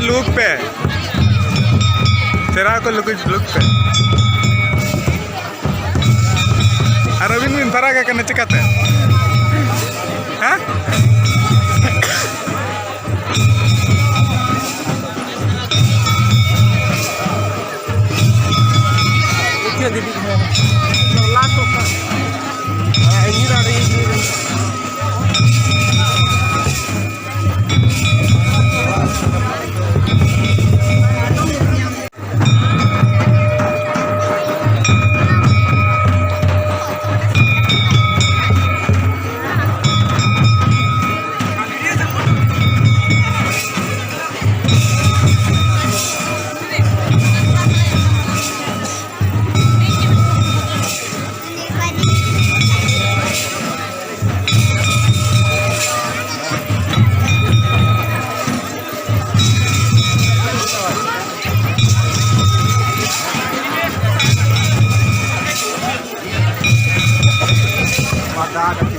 कुछ लुक पे तेरा को कुछ लुक पे रवीन बिन फरा का करने चिकाते हाँ क्या दीदी लास्ट होता ini ada ini God.